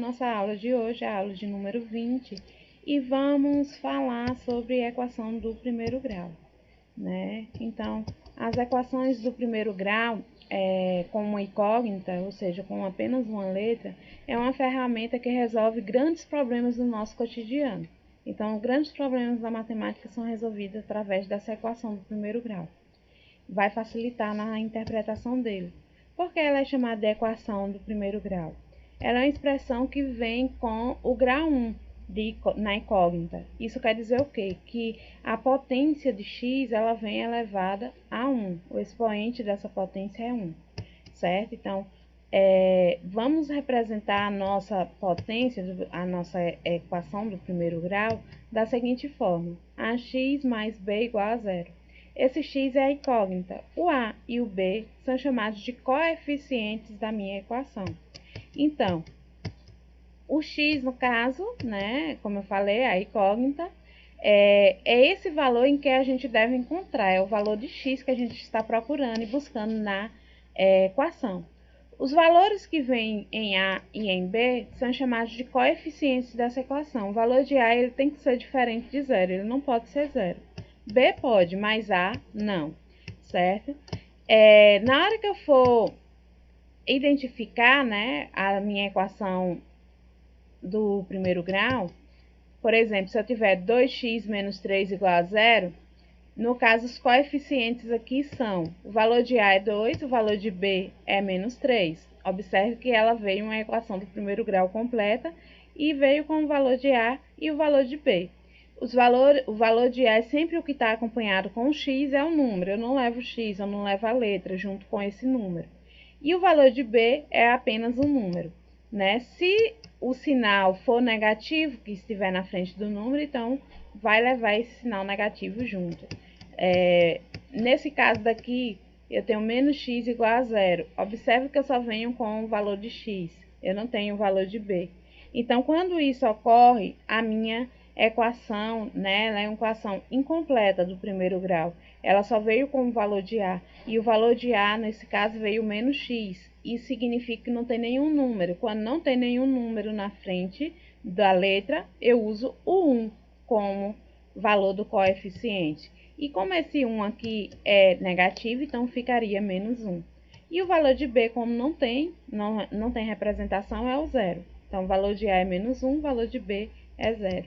nossa aula de hoje, a aula de número 20, e vamos falar sobre a equação do primeiro grau, né? Então, as equações do primeiro grau, com uma incógnita, ou seja, com apenas uma letra, é uma ferramenta que resolve grandes problemas do nosso cotidiano. Então, grandes problemas da matemática são resolvidos através dessa equação do primeiro grau. Vai facilitar na interpretação dele. Por que ela é chamada de equação do primeiro grau? Ela é uma expressão que vem com o grau 1 na incógnita. Isso quer dizer o quê? Que a potência de x ela vem elevada a 1. O expoente dessa potência é 1, certo? Então, vamos representar a nossa potência, a nossa equação do primeiro grau, da seguinte forma: ax mais b igual a zero. Esse x é a incógnita. O a e o b são chamados de coeficientes da minha equação. Então, o x, no caso, né, como eu falei, a incógnita, é esse valor em que a gente deve encontrar, é o valor de x que a gente está procurando e buscando na equação. Os valores que vêm em a e em b são chamados de coeficientes dessa equação. O valor de a ele tem que ser diferente de zero, ele não pode ser zero. B pode, mas A não, certo? Na hora que eu for identificar, né, a minha equação do primeiro grau, por exemplo, se eu tiver 2x menos 3 igual a zero, no caso, os coeficientes aqui são: o valor de A é 2, o valor de B é menos 3. Observe que ela veio uma equação do primeiro grau completa e veio com o valor de A e o valor de B. O valor de A é sempre o que está acompanhado com o x, é o número. Eu não levo o x, eu não levo a letra junto com esse número. E o valor de B é apenas um número, né? Se o sinal for negativo, que estiver na frente do número, então vai levar esse sinal negativo junto. Nesse caso daqui, eu tenho menos x igual a zero. Observe que eu só venho com o valor de x, eu não tenho o valor de B. Então, quando isso ocorre, a minha equação, né, ela é uma equação incompleta do primeiro grau. Ela só veio com o valor de A. E o valor de A, nesse caso, veio menos x. Isso significa que não tem nenhum número. Quando não tem nenhum número na frente da letra, eu uso o 1 como valor do coeficiente. E como esse 1 aqui é negativo, então ficaria menos 1. E o valor de B, como não tem representação, é o zero. Então, o valor de A é menos 1, o valor de B é zero.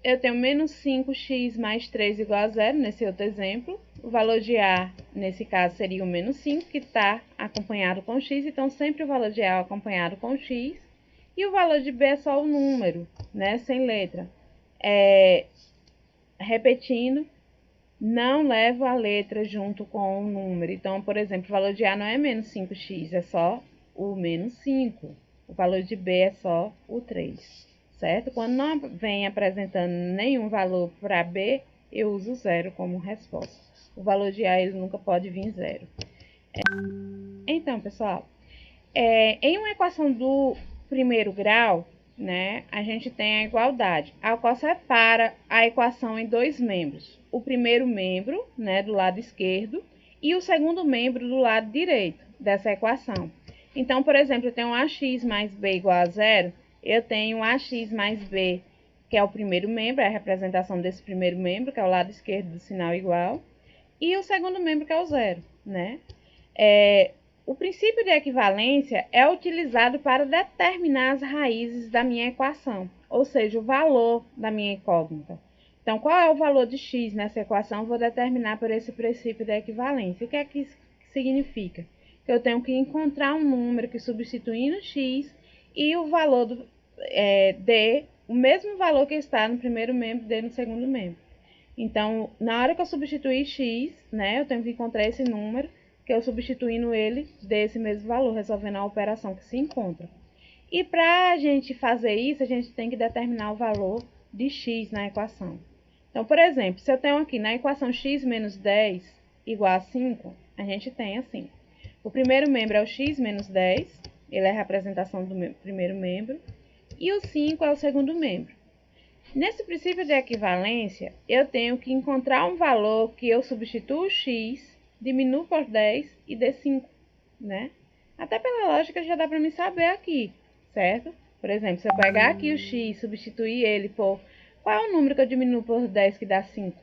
Eu tenho menos 5x mais 3 igual a zero, nesse outro exemplo. O valor de A, nesse caso, seria o menos 5, que está acompanhado com x. Então, sempre o valor de A é acompanhado com x. E o valor de B é só o número, né, sem letra. Repetindo, não levo a letra junto com o número. Então, por exemplo, o valor de A não é menos 5x, é só o menos 5. O valor de B é só o 3, certo? Quando não vem apresentando nenhum valor para B, eu uso zero como resposta. O valor de A ele nunca pode vir zero. Então, pessoal, em uma equação do primeiro grau, né, a gente tem a igualdade, a qual separa a equação em dois membros. O primeiro membro, né, do lado esquerdo, e o segundo membro do lado direito dessa equação. Então, por exemplo, eu tenho ax mais b igual a zero, eu tenho ax mais b, que é o primeiro membro, é a representação desse primeiro membro, que é o lado esquerdo do sinal igual, e o segundo membro, que é o zero, né? O princípio de equivalência é utilizado para determinar as raízes da minha equação, ou seja, o valor da minha incógnita. Então, qual é o valor de x nessa equação? Eu vou determinar por esse princípio de equivalência. O que é que isso significa? Que eu tenho que encontrar um número que, substituindo x, e o valor dê o mesmo valor que está no primeiro membro, dê no segundo membro. Então, na hora que eu substituir x, né, eu tenho que encontrar esse número, que eu substituindo ele desse mesmo valor, resolvendo a operação que se encontra. E para a gente fazer isso, a gente tem que determinar o valor de x na equação. Então, por exemplo, se eu tenho aqui na equação x menos 10 igual a 5, a gente tem assim: o primeiro membro é o x menos 10, ele é a representação do primeiro membro, e o 5 é o segundo membro. Nesse princípio de equivalência, eu tenho que encontrar um valor que eu substituo o x, diminuo por 10 e dê 5, né? Até pela lógica já dá para me saber aqui, certo? Por exemplo, se eu pegar aqui o x, substituir ele por... Qual é o número que eu diminuo por 10 que dá 5?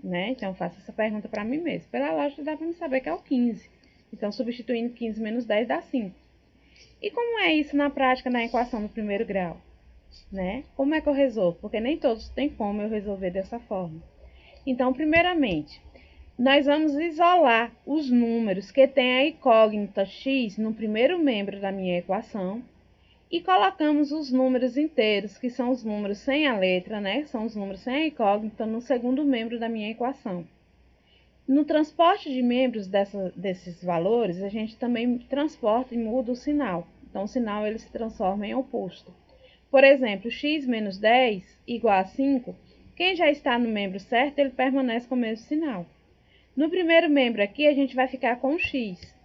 Né? Então, eu faço essa pergunta para mim mesmo. Pela lógica dá para me saber que é o 15. Então, substituindo 15 menos 10 dá 5. E como é isso na prática na equação do primeiro grau? Né? Como é que eu resolvo? Porque nem todos têm como eu resolver dessa forma. Então, primeiramente, nós vamos isolar os números que têm a incógnita x no primeiro membro da minha equação e colocamos os números inteiros, que são os números sem a letra, né? São os números sem a incógnita no segundo membro da minha equação. No transporte de membros desses valores, a gente também transporta e muda o sinal. Então, o sinal ele se transforma em oposto. Por exemplo, x menos 10 igual a 5, quem já está no membro certo, ele permanece com o mesmo sinal. No primeiro membro aqui, a gente vai ficar com o x.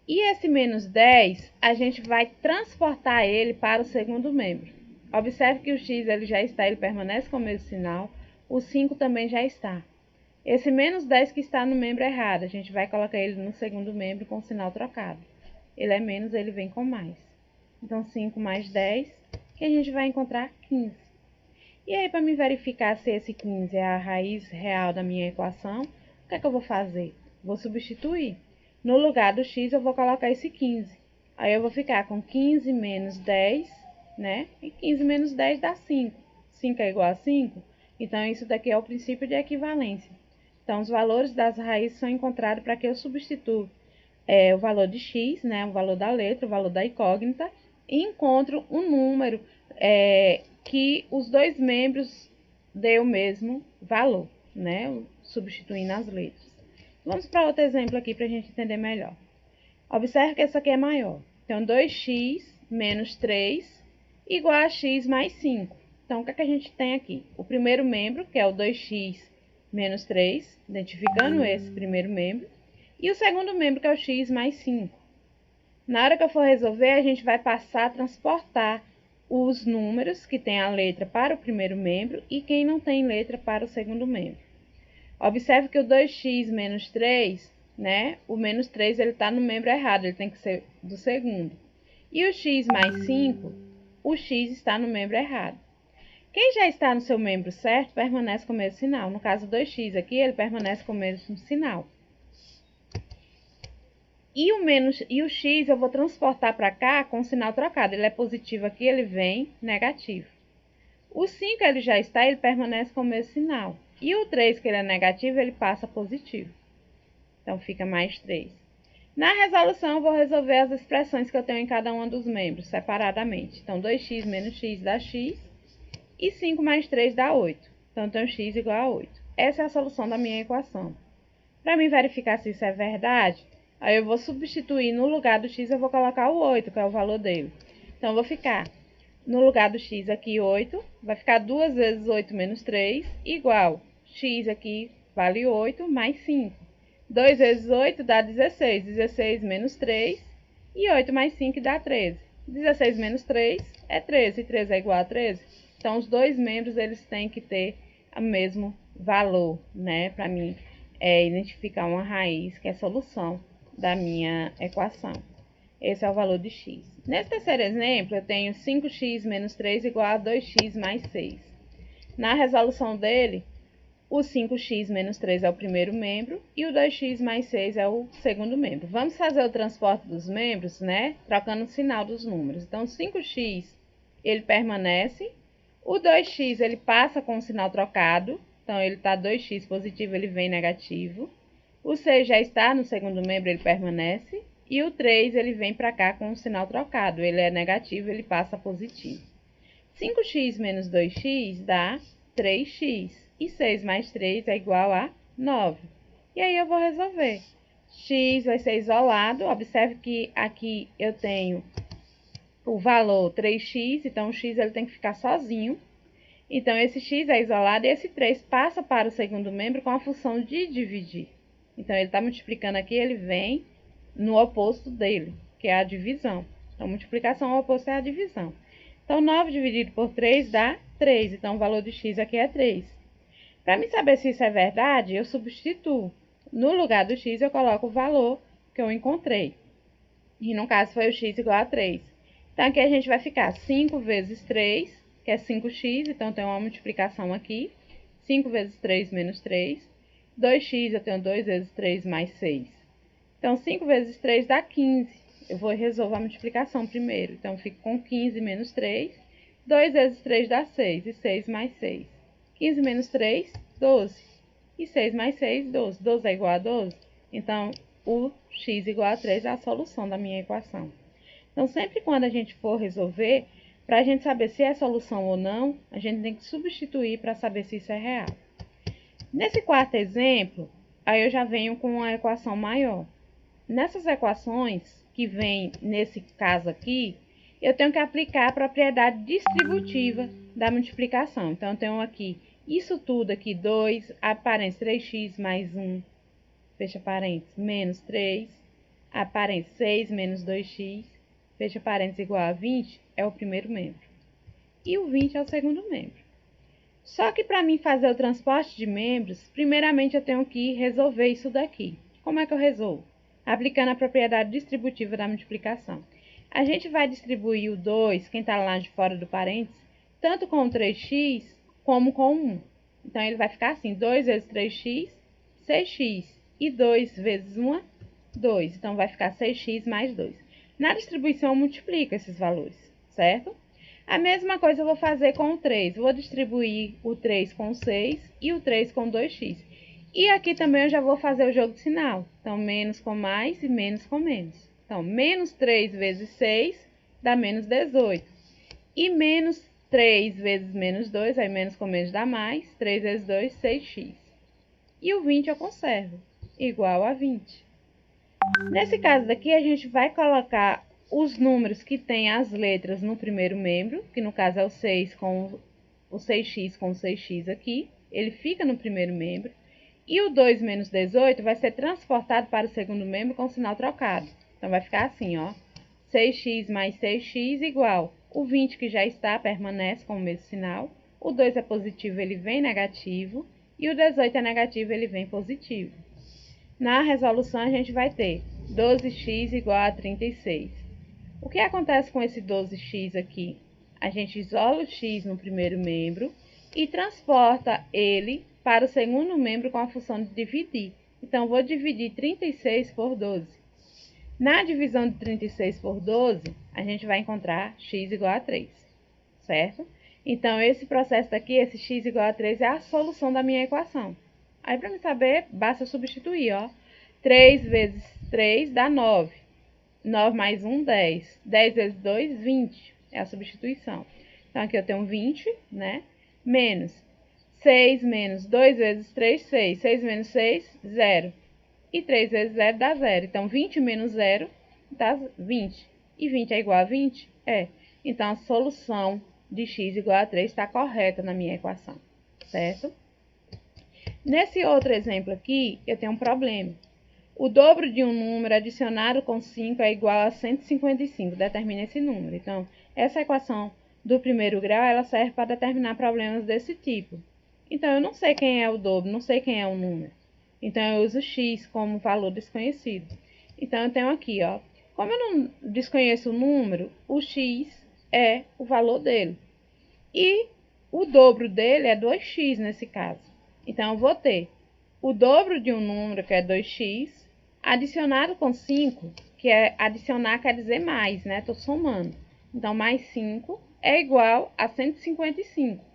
E esse menos 10, a gente vai transportar ele para o segundo membro. Observe que o x ele já está, ele permanece com o mesmo sinal. O 5 também já está. Esse menos 10 que está no membro errado, a gente vai colocar ele no segundo membro com o sinal trocado. Ele é menos, ele vem com mais. Então, 5 mais 10, que a gente vai encontrar 15. E aí, para me verificar se esse 15 é a raiz real da minha equação, o que é que eu vou fazer? Vou substituir. No lugar do x, eu vou colocar esse 15. Aí, eu vou ficar com 15 menos 10, né? E 15 menos 10 dá 5. 5 é igual a 5? Então, isso daqui é o princípio de equivalência. Então, os valores das raízes são encontrados para que eu substitua o valor de x, né? O valor da letra, o valor da incógnita, e encontro um número que os dois membros dê o mesmo valor, né? Substituindo as letras. Vamos para outro exemplo aqui para a gente entender melhor. Observe que essa aqui é maior. Então, 2x menos 3 igual a x mais 5. Então, o que é que a gente tem aqui? O primeiro membro, que é o 2x menos 3, identificando esse primeiro membro. E o segundo membro, que é o x mais 5. Na hora que eu for resolver, a gente vai passar a transportar os números que tem a letra para o primeiro membro e quem não tem letra para o segundo membro. Observe que o 2x menos 3, né? O menos 3 ele está no membro errado, ele tem que ser do segundo. E o x mais 5, o x está no membro errado. Quem já está no seu membro certo, permanece com o mesmo sinal. No caso, 2x aqui, ele permanece com o mesmo sinal. E o x eu vou transportar para cá com o sinal trocado. Ele é positivo aqui, ele vem negativo. O 5 ele já está, ele permanece com o mesmo sinal. E o 3, que ele é negativo, ele passa positivo. Então, fica mais 3. Na resolução, eu vou resolver as expressões que eu tenho em cada um dos membros, separadamente. Então, 2x menos x dá x. E 5 mais 3 dá 8. Então, eu tenho x igual a 8. Essa é a solução da minha equação. Para mim verificar se isso é verdade, aí eu vou substituir no lugar do x, eu vou colocar o 8, que é o valor dele. Então, eu vou ficar no lugar do x aqui 8, vai ficar 2 vezes 8 menos 3, igual x aqui vale 8, mais 5. 2 vezes 8 dá 16, 16 menos 3, e 8 mais 5 dá 13. 16 menos 3 é 13, e 13 é igual a 13. Então, os dois membros, eles têm que ter o mesmo valor, né? Para mim, identificar uma raiz, que é a solução da minha equação. Esse é o valor de x. Nesse terceiro exemplo, eu tenho 5x menos 3 igual a 2x mais 6. Na resolução dele, o 5x menos 3 é o primeiro membro e o 2x mais 6 é o segundo membro. Vamos fazer o transporte dos membros, né? Trocando o sinal dos números. Então, 5x, ele permanece. O 2x, ele passa com o sinal trocado. Então, ele está 2x positivo, ele vem negativo. O 6 já está no segundo membro, ele permanece. E o 3, ele vem para cá com o sinal trocado. Ele é negativo, ele passa positivo. 5x menos 2x dá 3x. E 6 mais 3 é igual a 9. E aí eu vou resolver. X vai ser isolado. Observe que aqui eu tenho o valor 3x, então o x ele tem que ficar sozinho. Então, esse x é isolado e esse 3 passa para o segundo membro com a função de dividir. Então, ele está multiplicando aqui, ele vem no oposto dele, que é a divisão. Então, multiplicação, o oposto é a divisão. Então, 9 dividido por 3 dá 3. Então, o valor de x aqui é 3. Para me saber se isso é verdade, eu substituo. No lugar do x, eu coloco o valor que eu encontrei. e no caso foi o x igual a 3. Então, aqui a gente vai ficar 5 vezes 3, que é 5x, então tem uma multiplicação aqui. 5 vezes 3 menos 3. 2x, eu tenho 2 vezes 3 mais 6. Então, 5 vezes 3 dá 15. Eu vou resolver a multiplicação primeiro. Então, fico com 15 menos 3. 2 vezes 3 dá 6, e 6 mais 6. 15 menos 3, 12. E 6 mais 6, 12. 12 é igual a 12? Então, o x igual a 3 é a solução da minha equação. Então, sempre quando a gente for resolver, para a gente saber se é solução ou não, a gente tem que substituir para saber se isso é real. Nesse quarto exemplo, aí eu já venho com uma equação maior. Nessas equações, que vem nesse caso aqui, eu tenho que aplicar a propriedade distributiva da multiplicação. Então, eu tenho aqui isso tudo aqui, 2, abre parênteses, 3x mais 1, fecha parênteses, menos 3, abre parênteses, 6 menos 2x, fecha parênteses, igual a 20, é o primeiro membro. E o 20 é o segundo membro. Só que para mim fazer o transporte de membros, primeiramente eu tenho que resolver isso daqui. Como é que eu resolvo? Aplicando a propriedade distributiva da multiplicação. A gente vai distribuir o 2, quem está lá de fora do parênteses, tanto com o 3x como com o 1. Então, ele vai ficar assim, 2 vezes 3x, 6x. E 2 vezes 1, 2. Então, vai ficar 6x mais 2. Na distribuição, eu multiplico esses valores, certo? A mesma coisa eu vou fazer com o 3. Vou distribuir o 3 com o 6 e o 3 com 2x. E aqui também eu já vou fazer o jogo de sinal. Então, menos com mais e menos com menos. Então, menos 3 vezes 6 dá menos 18. E menos 3 vezes menos 2, aí menos com menos dá mais. 3 vezes 2, 6x. E o 20 eu conservo, igual a 20. Nesse caso daqui, a gente vai colocar os números que tem as letras no primeiro membro, que no caso é o 6 com o 6x com o 6x aqui. Ele fica no primeiro membro. E o 2 menos 18 vai ser transportado para o segundo membro com o sinal trocado. Então, vai ficar assim, ó. 6x mais 6x igual. O 20 que já está permanece com o mesmo sinal. O 2 é positivo, ele vem negativo. E o 18 é negativo, ele vem positivo. Na resolução, a gente vai ter 12x igual a 36. O que acontece com esse 12x aqui? A gente isola o x no primeiro membro e transporta ele para o segundo membro com a função de dividir. Então, vou dividir 36 por 12. Na divisão de 36 por 12, a gente vai encontrar x igual a 3, certo? Então, esse processo daqui, esse x igual a 3, é a solução da minha equação. Aí, para me saber, basta substituir, ó. 3 vezes 3 dá 9. 9 mais 1, 10. 10 vezes 2, 20. É a substituição. Então, aqui eu tenho 20, né? Menos 6 menos 2 vezes 3, 6. 6 menos 6, 0. E 3 vezes 0 dá 0. Então, 20 menos 0 dá 20. E 20 é igual a 20? É. Então, a solução de x igual a 3 está correta na minha equação, certo? Nesse outro exemplo aqui, eu tenho um problema. O dobro de um número adicionado com 5 é igual a 155. Determina esse número. Então, essa equação do primeiro grau, ela serve para determinar problemas desse tipo. Então, eu não sei quem é o dobro, não sei quem é o número. Então, eu uso x como valor desconhecido. Então, eu tenho aqui, ó. Como eu não desconheço o número, o x é o valor dele. E o dobro dele é 2x nesse caso. Então, eu vou ter o dobro de um número, que é 2x, adicionado com 5, que é adicionar quer dizer mais, né? Estou somando. Então, mais 5 é igual a 155.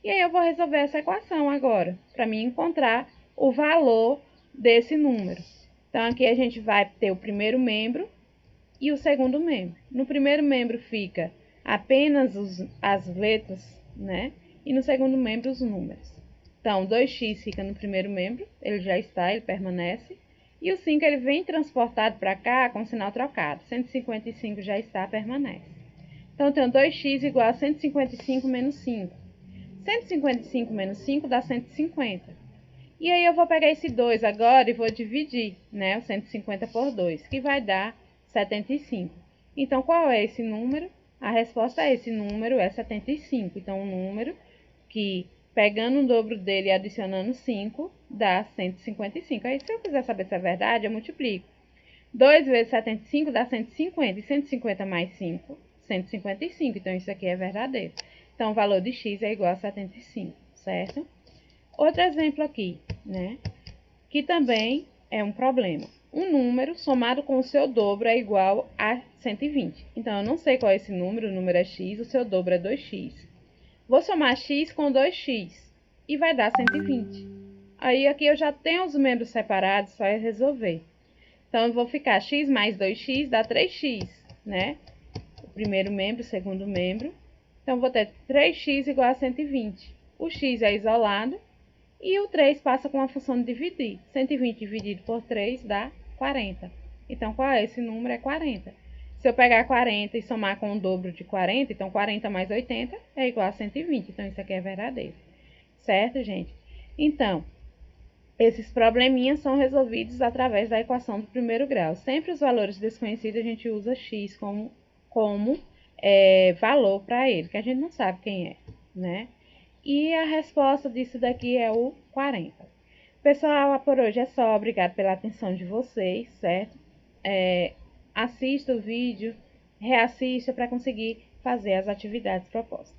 E aí, eu vou resolver essa equação agora, para mim encontrar o valor desse número. Então, aqui a gente vai ter o primeiro membro e o segundo membro. No primeiro membro fica apenas as letras, né? E no segundo membro os números. Então, 2x fica no primeiro membro, ele já está, ele permanece. E o 5 ele vem transportado para cá com sinal trocado. 155 já está, permanece. Então, eu tenho 2x igual a 155 menos 5. 155 menos 5 dá 150. E aí, eu vou pegar esse 2 agora e vou dividir, né, o 150 por 2, que vai dar 75. Então, qual é esse número? A resposta a esse número é 75. Então, um número que, pegando o dobro dele e adicionando 5, dá 155. Aí, se eu quiser saber se é verdade, eu multiplico. 2 vezes 75 dá 150. E 150 mais 5, 155. Então, isso aqui é verdadeiro. Então, o valor de x é igual a 75, certo? Outro exemplo aqui, né? Que também é um problema. Um número somado com o seu dobro é igual a 120. Então, eu não sei qual é esse número, o número é x, o seu dobro é 2x. Vou somar x com 2x e vai dar 120. Aí, aqui eu já tenho os membros separados, só é resolver. Então, eu vou ficar x mais 2x dá 3x, né? O primeiro membro, o segundo membro. Então, vou ter 3x igual a 120. O x é isolado. E o 3 passa com a função de dividir. 120 dividido por 3 dá 40. Então, qual é esse número? É 40. Se eu pegar 40 e somar com o dobro de 40, então 40 mais 80 é igual a 120. Então, isso aqui é verdadeiro. Certo, gente? Então, esses probleminhas são resolvidos através da equação do primeiro grau. Sempre os valores desconhecidos a gente usa x como valor para ele, que a gente não sabe quem é, né? E a resposta disso daqui é o 40. Pessoal, por hoje é só. Obrigado pela atenção de vocês, certo? Assista o vídeo, reassista para conseguir fazer as atividades propostas.